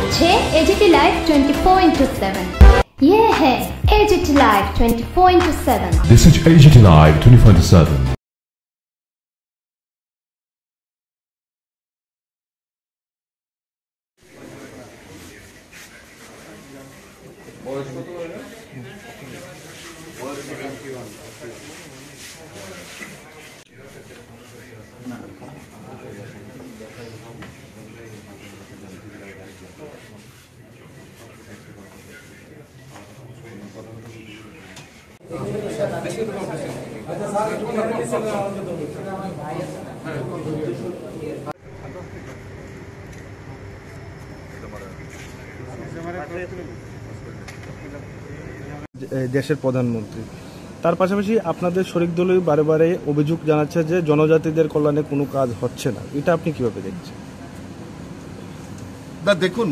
হচ্ছে AGT live 24/7। ये है AGT live 24/7। This is AGT Live 24/7. দেশের প্রধানমন্ত্রী তার পাশাপাশি আপনাদের শরিক দলই বারে বারে অভিযোগ জানাচ্ছে যে জনজাতিদের কল্যাণে কোনো কাজ হচ্ছে না, এটা আপনি কিভাবে দেখছেন? না দেখুন,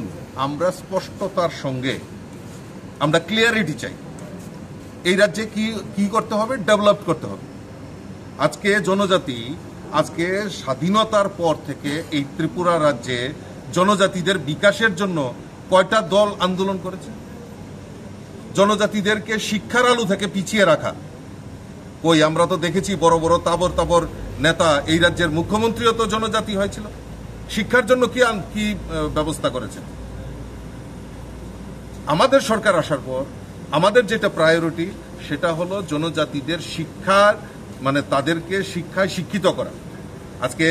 আমরা স্পষ্টতার সঙ্গে আমরা ক্লিয়ারিটি চাই। এই রাজ্যে কি করতে হবে, ডেভেলপ করতে হবে। আজকে জনজাতি আজকে স্বাধীনতার পর থেকে এই ত্রিপুরা রাজ্যে জনজাতিদের বিকাশের জন্য কয়টা দল আন্দোলন করেছে? জনজাতিদেরকে শিক্ষার আলো থেকে পিছিয়ে রাখা কই? আমরা তো দেখেছি বড় বড় তাবর তাবর নেতা, এই রাজ্যের মুখ্যমন্ত্রীও তো জনজাতি হয়েছিল। শিক্ষার জন্য কি ব্যবস্থা করেছে? আমাদের সরকার আসার পর আমাদের যেটা প্রায়োরিটি সেটা হলো জনজাতিদের শিক্ষার মানে তাদেরকে শিক্ষায় শিক্ষিত করা। আজকে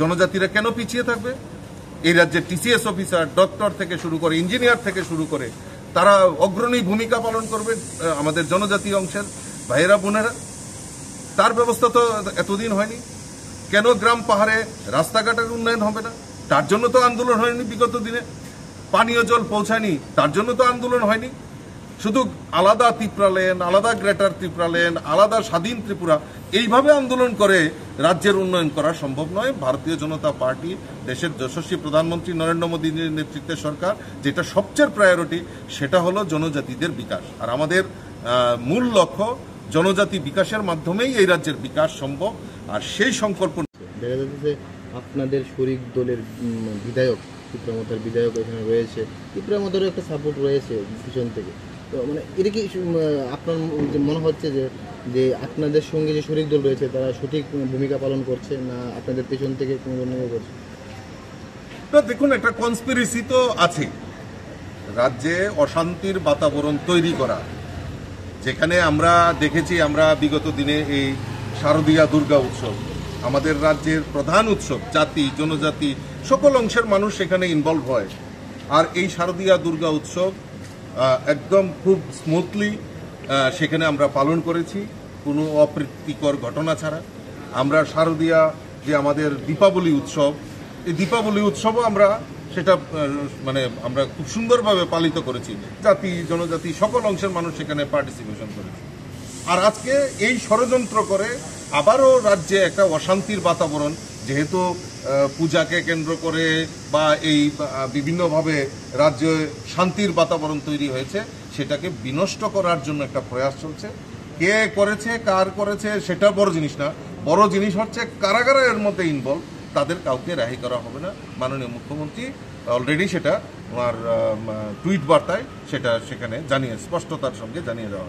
জনজাতিরা কেন পিছিয়ে থাকবে? এই রাজ্যের টিসিএস অফিসার, ডক্টর থেকে শুরু করে ইঞ্জিনিয়ার থেকে শুরু করে তারা অগ্রণী ভূমিকা পালন করবে আমাদের জনজাতি অংশের ভাইয়েরা বোনেরা। তার ব্যবস্থা তো এতদিন হয়নি। কেন গ্রাম পাহাড়ে রাস্তাঘাটের উন্নয়ন হবে না? তার জন্য তো আন্দোলন হয়নি বিগত দিনে। পানীয় জল পৌঁছায়নি, তার জন্য তো আন্দোলন হয়নি। শুধু আলাদা ত্রিপুরা লেন, আলাদা গ্রেটার ত্রিপুরা লেন, আলাদা স্বাধীন ত্রিপুরা, এইভাবে আন্দোলন করে রাজ্যের উন্নয়ন করা সম্ভব নয়। ভারতীয় জনতা পার্টি, দেশের যশস্বী প্রধানমন্ত্রী নরেন্দ্র মোদীর নেতৃত্বের সরকার, যেটা সবচেয়ে প্রায়োরিটি সেটা হলো জনজাতিদের বিকাশ। আর আমাদের মূল লক্ষ্য জনজাতি বিকাশের মাধ্যমেই এই রাজ্যের বিকাশ সম্ভব। আর সেই সংকল্প দেখা যাচ্ছে যে আপনাদের শরিক দলের বিধায়ক ত্রিপুরামতার বিধায়ক এখানে রয়েছে, ত্রিপুরামতারও একটা সাপোর্ট রয়েছে পিছন থেকে। তো মানে এটা কি আপনার মনে হচ্ছে যে আপনাদের সঙ্গে যে শরিক দল রয়েছে তারা সঠিক ভূমিকা পালন করছে না আপনাদের পেছন থেকে কোনো ধরনের করছে? না দেখুন, একটা কনস্পিরেসি তো আছে রাজ্যে অশান্তির বাতাবরণ তৈরি করা। যেখানে আমরা দেখেছি, আমরা বিগত দিনে এই শারদীয়া দুর্গা উৎসব, আমাদের রাজ্যের প্রধান উৎসব, জাতি জনজাতি সকল অংশের মানুষ সেখানে ইনভলভ হয়। আর এই শারদীয়া দুর্গা উৎসব একদম খুব স্মুথলি সেখানে আমরা পালন করেছি, কোনো অপ্রীতিকর ঘটনা ছাড়া। আমরা শারদীয়া যে আমাদের দীপাবলি উৎসব, এই দীপাবলি উৎসবও আমরা সেটা মানে আমরা খুব সুন্দরভাবে পালিত করেছি। জাতি জনজাতি সকল অংশের মানুষ সেখানে পার্টিসিপেশন করেছে। আর আজকে এই ষড়যন্ত্র করে আবারও রাজ্যে একটা অশান্তির বাতাবরণ, যেহেতু পূজাকে কেন্দ্র করে বা এই বিভিন্নভাবে রাজ্যে শান্তির বাতাবরণ তৈরি হয়েছে, সেটাকে বিনষ্ট করার জন্য একটা প্রয়াস চলছে। কে করেছে, কার করেছে সেটা বড় জিনিস না। বড় জিনিস হচ্ছে কারাগারের এর মধ্যে ইনভলভ, তাদের কাউকে রেহাই করা হবে না। মাননীয় মুখ্যমন্ত্রী অলরেডি সেটা ওনার টুইট বার্তায় সেটা সেখানে জানিয়ে স্পষ্টতার সঙ্গে জানিয়ে দেওয়া